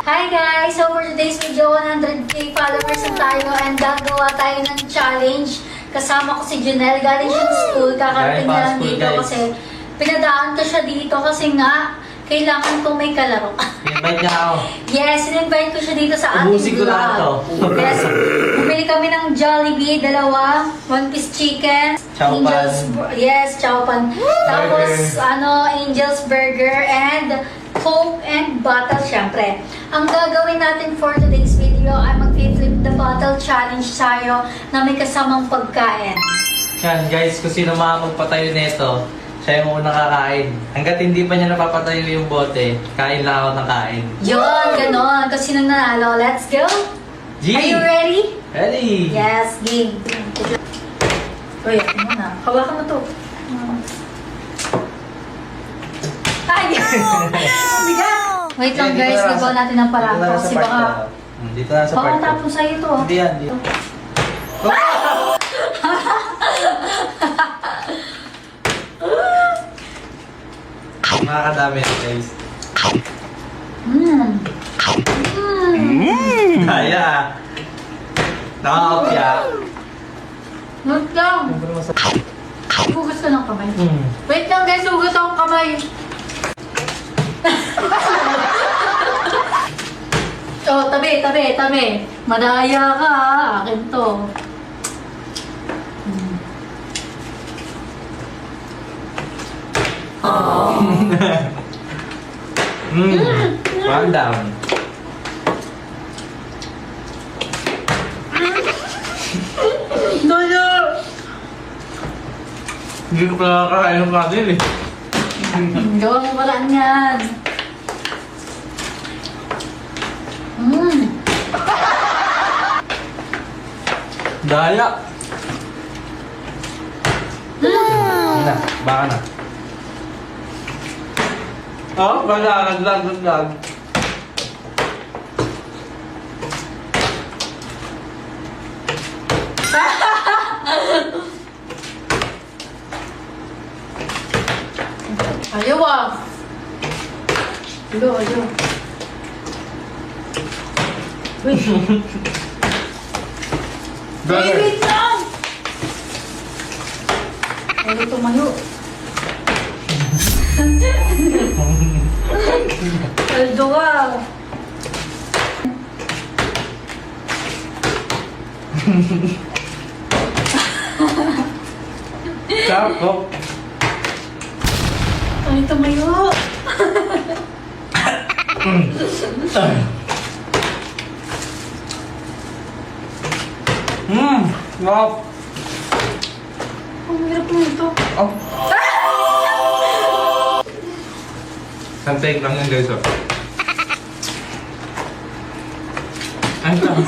Hi guys! So for today's video, 100k followers na tayo and gagawa tayo ng challenge. Kasama ko si Junel. Galing siya sa school. Kakarating na lang dito kasi pinadaan ko siya dito kasi nga kailangan kong may kalaro. In-invite niya ako. Yes, in-invite ko siya dito sa ating Ubusin ko lahat to. Yes, bumili kami ng Jollibee, dalawa, one-piece chicken, Chow Angel's, yes, chow pan. Tapos, Angel's Burger, and Coke and bottle, syempre. Ang gagawin natin for today's video ay mag-flip the bottle challenge tayo na may kasamang pagkain. Yan guys, kung sino makapagpatayo nito, siya yung unang kakain. Hanggat hindi pa niya napapatayo yung bote, kain lang ako ng kain. Yun, ganon. Kung sino nanalo, let's go! G! Are you ready? Ready! Yes, game. Uy, ako muna. Hawakan mo to. Ay! Bigat! Wait lang guys, gagawa natin ng parang kasi baka... Dito na sa Baka part ko. tapos sa'yo to. Hindi yan, dito. Nakakadami na guys. Daya ah. Nakakapya. Wait lang. Hugas ka ng kamay. Wait lang guys, hugas akong kamay. Oh, tabi. Madaya ka ha. Akin to. Calm down. Daya! Hindi ko pala nakakain ng kanin eh. Gawa mo paraan yan. Daya. Na, baka na. Oh, naglag. Ayaw ah. Ayaw. Wait. Wait lang! Ayaw tumayo. Aldo ka. Sako. Ayaw tumayo. Wow. Ang hirap mo ito. Oh. Santay lang yan guys oh. Ay lang.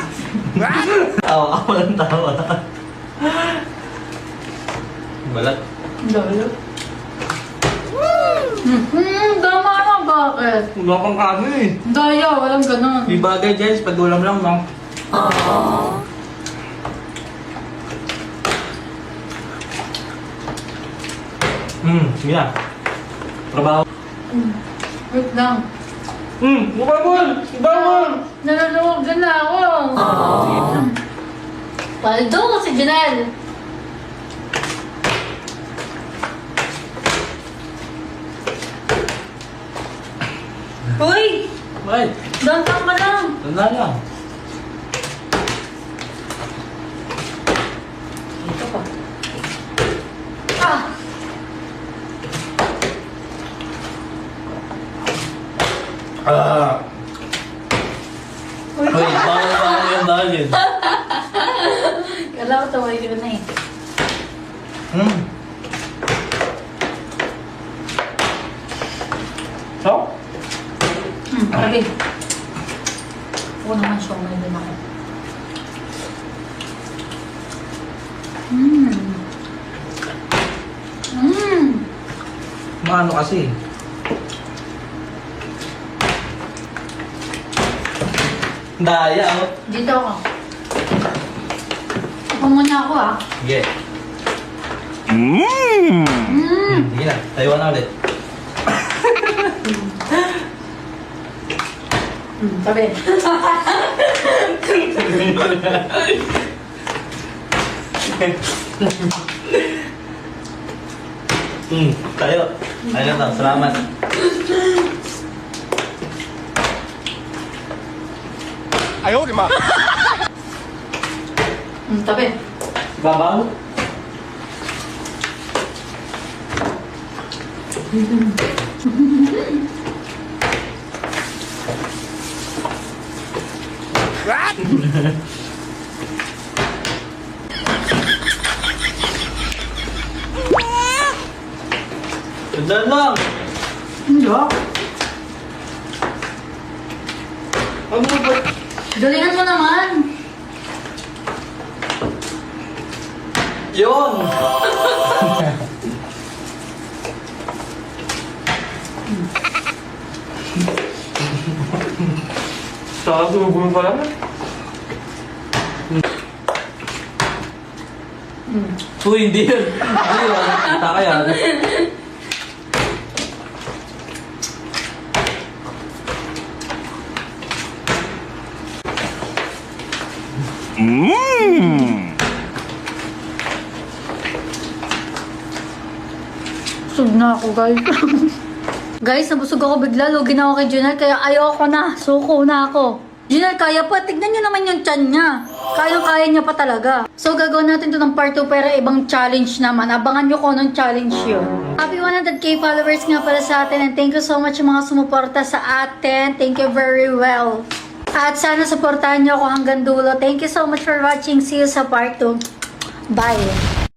Tawa ka walang tawa. Balat. Dalo. Tama na, bakit? Wala kang kanin eh. Daya, walang ganun. Di bagay guys, pag ulam lang no. Sige na. Trabaho. Wait lang. Bawal! Naluluwag na ako. Paldo, si Janelle. Uy! Bakit? Dantang ka lang. Tanda lang. Dito pa. Ah! Uy, bawal yung dahil. Kala ko tawag ko na eh. So? Grabe. Oo naman siya, may din ako. Maano kasi? Daya oh. Dito ako. Ako muna ako ah. Sige. Sige na, tayo na ulit. Sabi. Tayo. Ayun lang, salamat. Sabi. Babaw? Ganda lang! Hindi. Ano ba? Galingan mo naman. Yun! Saka gumugulo pa lang. Uy, hindi yun. Ano yun? Kita ka yan. Busog na ako, guys. Guys, nabusog ako bigla. Lugi na ako kay Junel, kaya ayoko na. Suko na ako. Junel, kaya pa. Tignan nyo naman yung tiyan niya. Kayang-kaya niya pa talaga. So, gagawin natin to ng part 2 pero ibang challenge naman. Abangan nyo kung anong challenge yun. Happy 100k followers nga pala sa atin and thank you so much mga sumuporta sa atin. Thank you very well. At sana supportahan nyo ako hanggang dulo. Thank you so much for watching. See you sa part 2. Bye!